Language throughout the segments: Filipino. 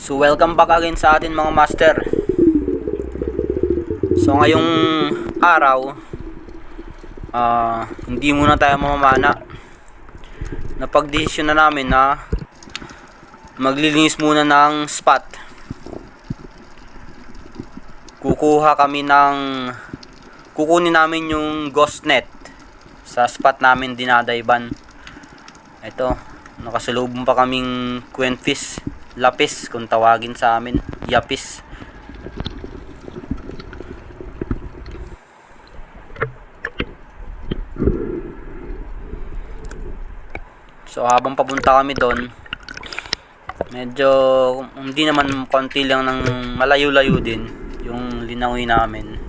So welcome back again sa atin mga master. So ngayong araw, hindi muna tayo mamamana. Napagdesisyon na namin na maglilinis muna ng spot. Kukunin namin yung ghost net sa spot namin dinadayban. Ito, nakasalubong pa kaming quenfish, lapis kung tawagin sa amin, yapis. So habang papunta kami doon, medyo hindi naman, konti lang ng malayo-layo din yung linawin namin.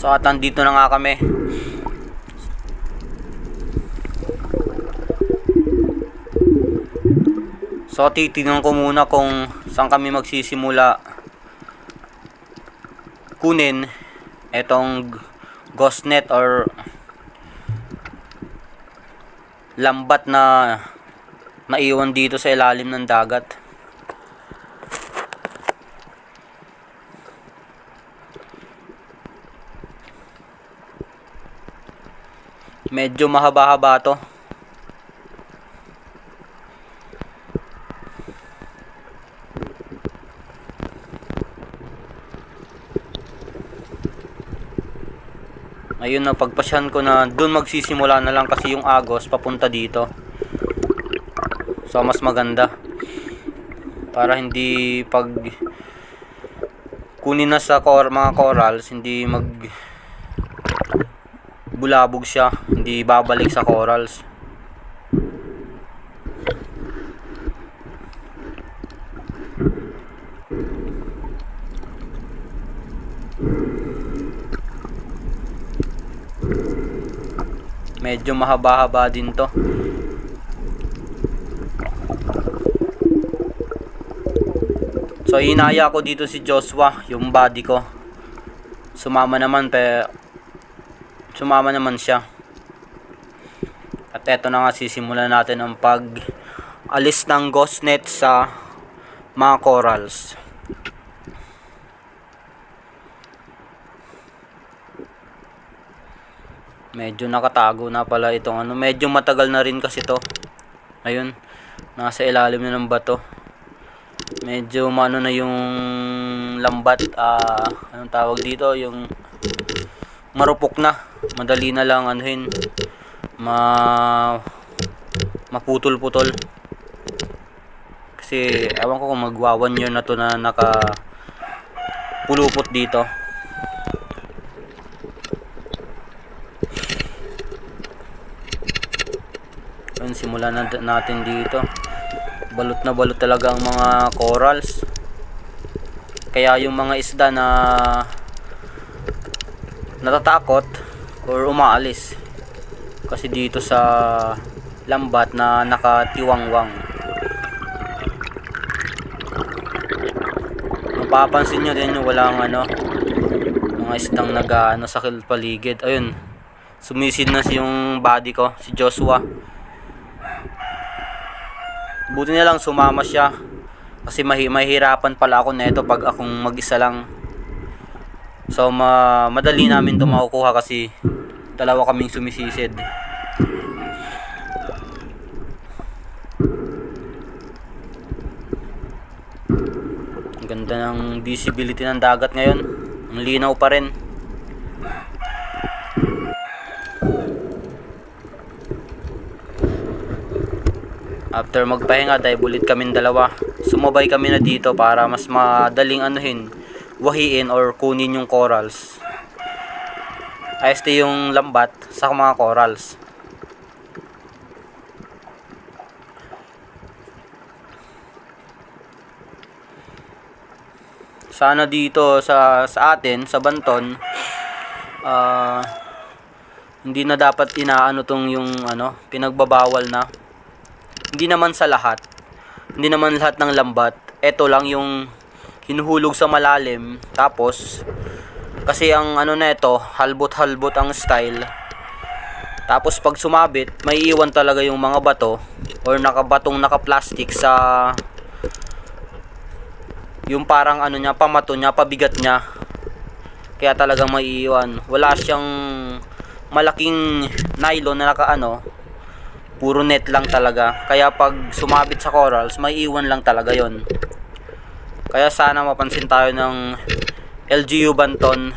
So at andito na nga kami. So titignan ko muna kung saan kami magsisimula kunin etong ghost net or lambat na naiwan dito sa ilalim ng dagat. Medyo mahaba-haba to. Ayun na, pagpasyan ko na doon magsisimula na lang kasi yung agos papunta dito. So mas maganda para hindi pag kunin na sa mga corals, hindi bulabog siya, hindi babalik sa corals. Medyo mahaba-haba din to. So inaya ko dito si Joshua, yung buddy ko. Sumama naman siya. At eto na nga, sisimulan natin ang pag-alis ng ghost net sa mga corals. Medyo nakatago na pala itong medyo matagal na rin kasi to. Ayun, nasa ilalim na ng bato. Medyo na yung lambat, anong tawag dito, yung marupok na. Madali na lang maputol-putol. Kasi ewan ko kung magwa 1 year na to na nakapulupot dito. Ayun, simulan natin dito. Balot na balot talaga ang mga corals. Kaya yung mga isda na natatakot or umaalis kasi dito sa lambat na nakatiwangwang. Mapapansin nyo din yung walang mga isdang sa paligid. Ayun, sumisid na yung body ko, si Joshua. Buti na lang sumama siya kasi mahihirapan pala ako nito pag akong mag-isa lang. So madali namin ito makukuha kasi dalawa kaming sumisisid. Ang ganda ng visibility ng dagat ngayon. Ang linaw pa rin. After magpahinga, dive ulit kaming dalawa. Sumabay kami na dito para mas madaling wahiin or kunin yung corals. Ayos yung lambat sa mga corals. Sana dito sa atin, sa Banton, hindi na dapat tong yung pinagbabawal na. Hindi naman sa lahat. Hindi naman lahat ng lambat. Ito lang yung hinuhulog sa malalim, tapos Kasi ang ano na ito, halbot-halbot ang style. Tapos pag sumabit, may iwan talaga yung mga bato or naka-plastic sa yung parang ano niya, pamato niya, pabigat niya. Kaya talagang may iwan. Wala siyang malaking nylon na puro net lang talaga. Kaya pag sumabit sa corals, may iwan lang talaga yon. Kaya sana mapansin tayo ng LGU Banton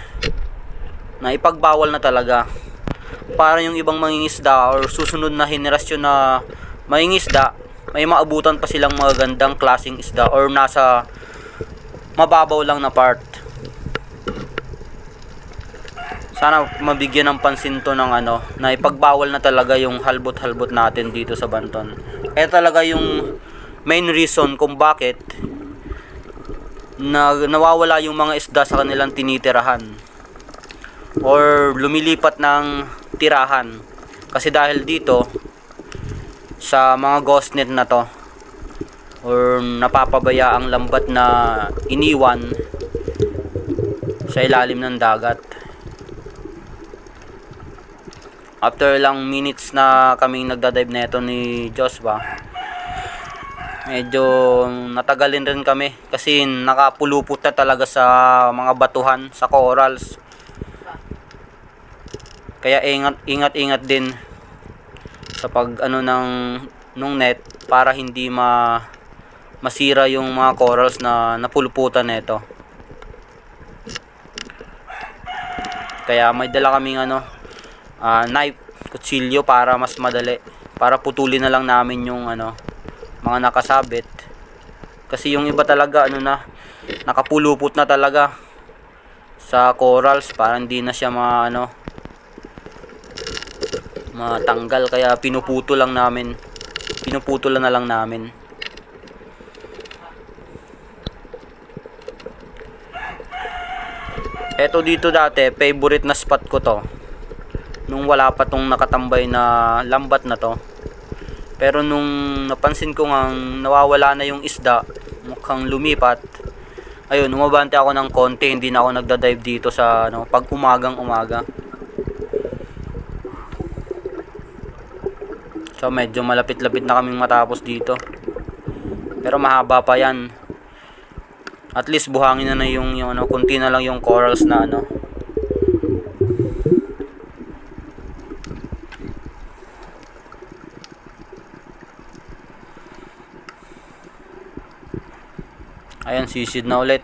na ipagbawal na talaga. Para yung ibang mangingisda or susunod na henerasyon na mangingisda, may maabutan pa silang magagandang klaseng isda or nasa mababaw lang na part. Sana mabigyan ng pansin to ng na ipagbawal na talaga yung halbot-halbot natin dito sa Banton. Kaya talaga yung main reason kung bakit nawawala yung mga isda sa kanilang tinitirahan or lumilipat ng tirahan. Kasi dahil dito sa mga ghost net na to or napapabaya ang lambat na iniwan sa ilalim ng dagat. After lang minutes na kaming nagdadive na ito ni Joshua, medyo natagalin rin kami kasi nakapulupot na talaga sa mga batuhan, sa corals. Kaya ingat din sa pag nung net para hindi masira yung mga corals na napuluputan nito. Kaya may dala kaming knife, kutsilyo para mas madali, para putulin na lang namin yung mga nakasabit. Kasi yung iba talaga nakapulupot na talaga sa corals para hindi na siya matanggal, kaya pinuputol na lang namin. Eto dito dati, favorite na spot ko to nung wala pa tong nakatambay na lambat na to. Pero nung napansin ko ngang nawawala na yung isda, mukhang lumipat, ayun, umabante ako ng konti, hindi na ako nagda-dive dito sa pag umaga. So medyo malapit-lapit na kaming matapos dito. Pero mahaba pa yan. At least buhangin na yung kunti na lang yung corals na Ayan, sisid na ulit.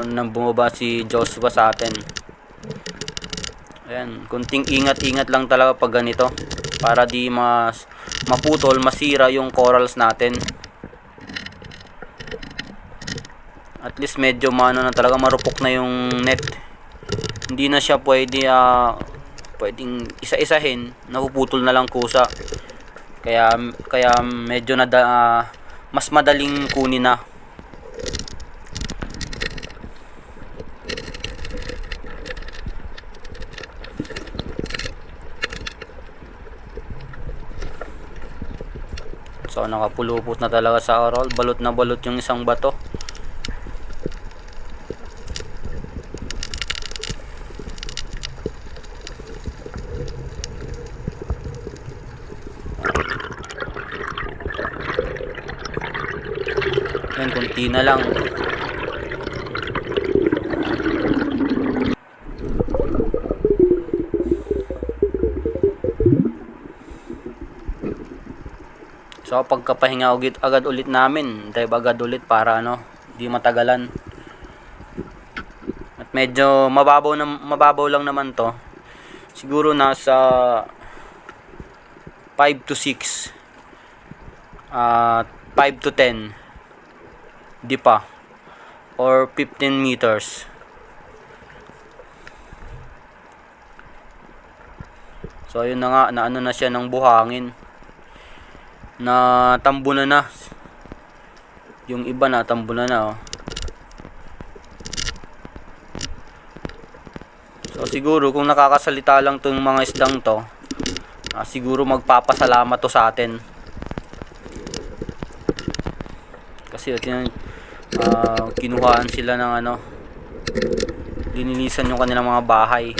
Nang bumaba si Joshua sa atin. Ayan, kunting ingat-ingat lang talaga pag ganito para di maputol, masira yung corals natin. At least medyo na talaga, marupok na yung net. Hindi na siya pwedeng isa-isahin, napuputol na lang kusa. Kaya medyo mas madaling kunin na. So nakapulupot na talaga sa coral, balot na balot yung isang bato. Yan, kunti na lang. So pagkapahinga agad ulit namin, dive agad ulit para di matagalan. At medyo mababaw lang naman to. Siguro nasa 5 to 6, 5 to 10, di pa, or 15 meters. So ayun na nga, na siya ng buhangin, na tambunan na. Yung iba na tambunan na, oh. So siguro kung nakakasalita lang tong mga isdang to, siguro magpapasalamat to sa atin. Kasi kinuhaan sila ng lininisan yung kanilang mga bahay.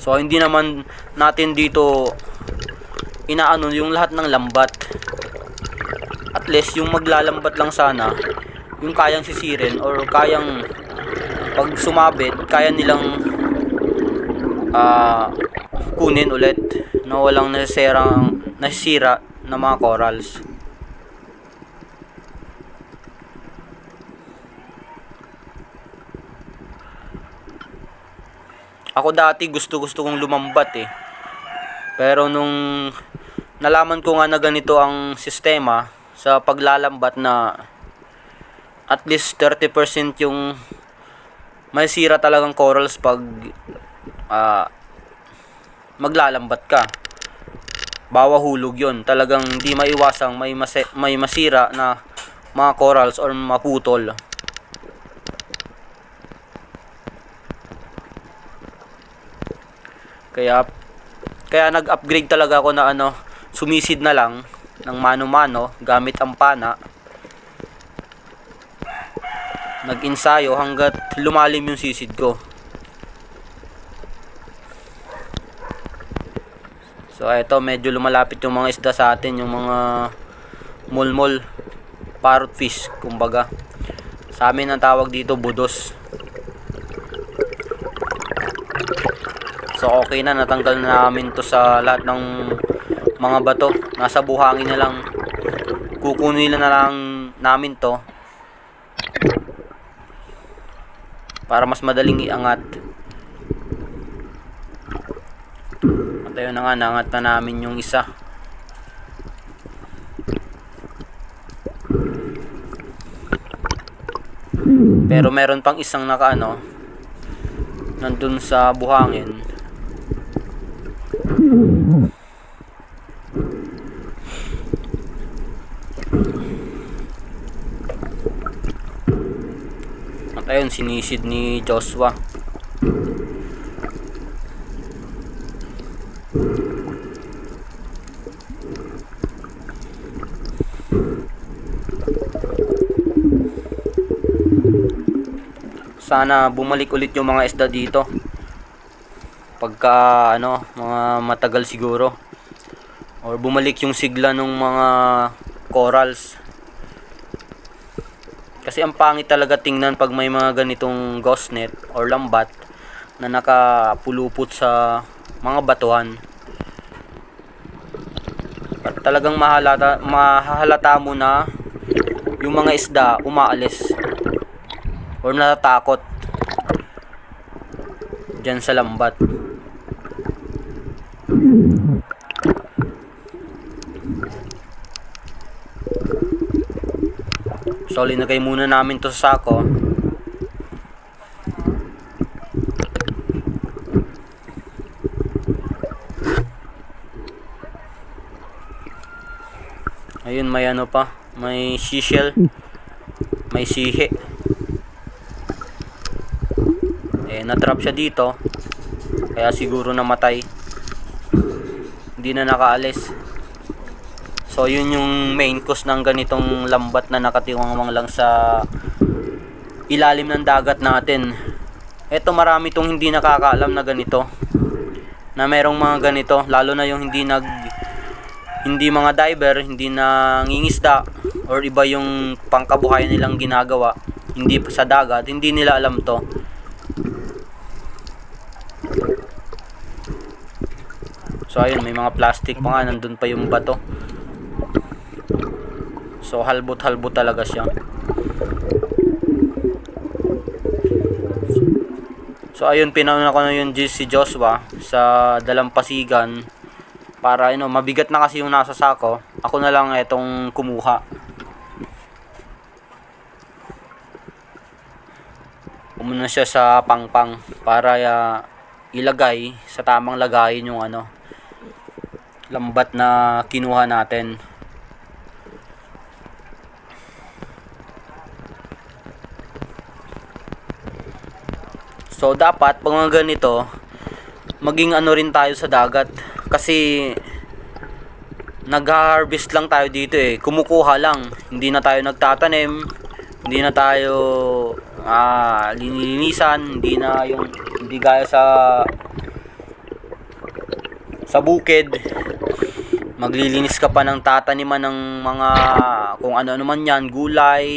So hindi naman natin dito inaano yung lahat ng lambat. At least yung maglalambat lang sana, yung kayang sisirin or kayang pag sumabit, kaya nilang kunin ulit na walang nasisira na mga corals. Ako dati gusto kong lumambat Pero nung nalaman ko nga na ganito ang sistema sa paglalambat, na at least 30% yung may sira talagang corals pag maglalambat ka. Bawa hulog yon. Talagang hindi maiwasang may masira na mga corals or maputol. Kaya nag-upgrade talaga ako na sumisid na lang ng mano-mano gamit ang pana. Nag-ensayo hanggat lumalim yung sisid ko. So eto, medyo lumalapit yung mga isda sa atin, yung mga mulmol, parrotfish kumbaga. Sa amin ang tawag dito budos. So okay na, natanggal na namin to sa lahat ng mga bato. Nasa buhangin na lang. Kukunin na lang namin to para mas madaling iangat. At ayun na nga, naangat na namin yung isa. Pero meron pang isang nandun sa buhangin. At ayun, sinisid ni Joshua. Sana bumalik ulit yung mga isda dito pagka mga matagal siguro, or bumalik yung sigla ng mga corals. Kasi ang pangit talaga tingnan pag may mga ganitong ghost net or lambat na nakapulupot sa mga batuhan. At talagang mahahalata mo na yung mga isda umaalis or natatakot dyan sa lambat. So linagay muna namin to sa sako. Ayun, may pa, may seashell, may sihi. Natrap siya dito, kaya siguro namatay, hindi na nakaalis. So yun yung main cause ng ganitong lambat na nakatiwangwang lang sa ilalim ng dagat natin. Eto, marami tong hindi nakakaalam na ganito, na merong mga ganito, lalo na yung hindi mga diver, hindi nangingisda, or iba yung pangkabuhayan nilang ginagawa, hindi sa dagat, hindi nila alam to. So ayun, may mga plastic pa nga, nandun pa yung bato. So halbot-halbot talaga siya. So ayun, pinauna ko na yung si Joshua sa dalampasigan para mabigat na kasi yung nasa sako. Ako na lang etong kumuha. Pumunta siya sa pangpang para ilagay sa tamang lagayin yung lambat na kinuha natin. So dapat pag mga ganito, maging rin tayo sa dagat, kasi nag-harvest lang tayo dito kumukuha lang, hindi na tayo nagtatanim, hindi na tayo linilinisan, hindi gaya sa bukid, maglilinis ka pa ng tataniman ng mga kung ano man yan, gulay,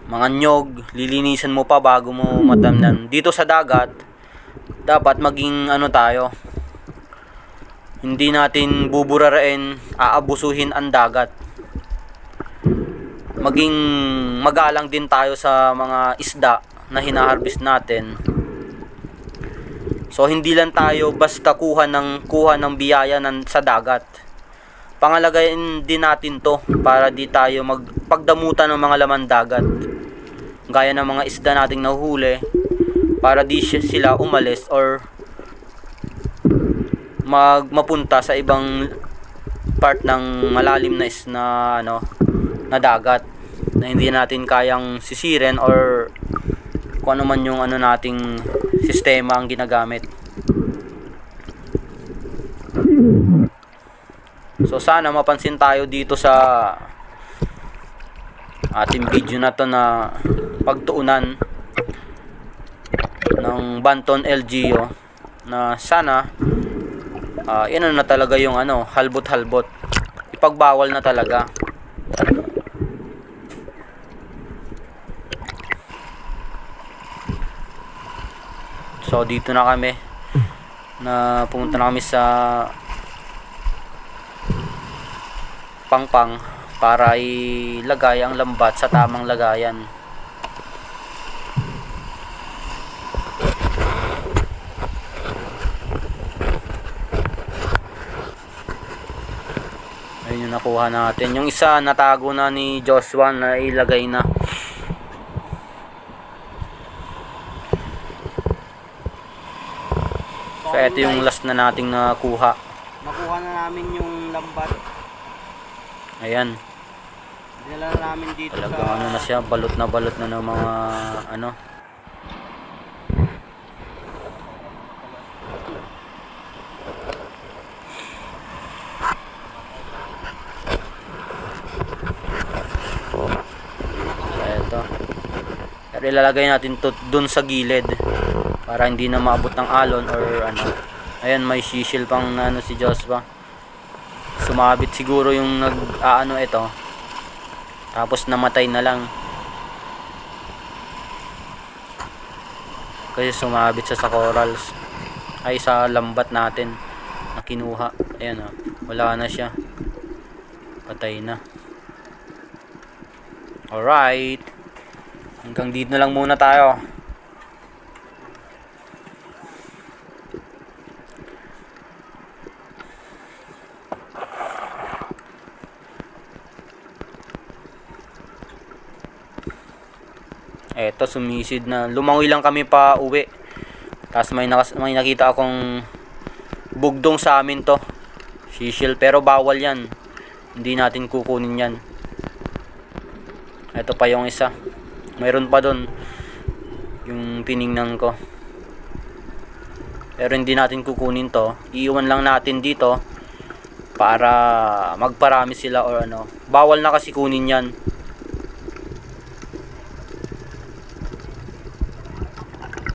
mga nyog, lilinisan mo pa bago mo matamnan. Dito sa dagat, dapat maging tayo, hindi natin buburain, aabusuhin ang dagat. Maging magalang din tayo sa mga isda na hinaharvest natin. So hindi lang tayo basta kuha ng biyaya sa dagat. Pangalagayin din natin to para di tayo magpagdamutan ng mga laman dagat, gaya ng mga isda nating nahuhuli, para di sila umalis or mapunta sa ibang part ng malalim na dagat na hindi natin kayang sisirin or kung ano man yung nating sistema ang ginagamit. So sana mapansin tayo dito sa ating video na to na pagtuunan ng Banton LGU, na sana yan na talaga yung halbot-halbot, ipagbawal na talaga. So dito na kami, pumunta na kami sa pangpang para ilagay ang lambat sa tamang lagayan. Ayun yung nakuha natin. Yung isa natago na ni Joshua, na ilagay na. So ito yung last na nating nakuha. Nakuha na namin yung lambat. Ayan. Dinala na namin dito talagang na siya, balot na ng mga eto. Pero ilalagay natin to dun sa gilid para hindi na maabot ng alon or Ayan, may sisil pang si Joshua. Sumabit siguro yung ito. Tapos namatay na lang. Kasi sumabit sa corals. Ay, sa lambat natin na kinuha. Ayan wala na siya. Patay na. Alright. Hanggang dito na lang muna tayo. Eto, sumisid na. Lumangoy lang kami pa uwi. Tapos may nakita akong bugdong sa amin to. Sisil, pero bawal yan. Hindi natin kukunin yan. Eto pa yung isa. Mayroon pa doon. Yung tiningnan ko. Pero hindi natin kukunin to. Iiwan lang natin dito para magparami sila or Bawal na kasi kunin yan.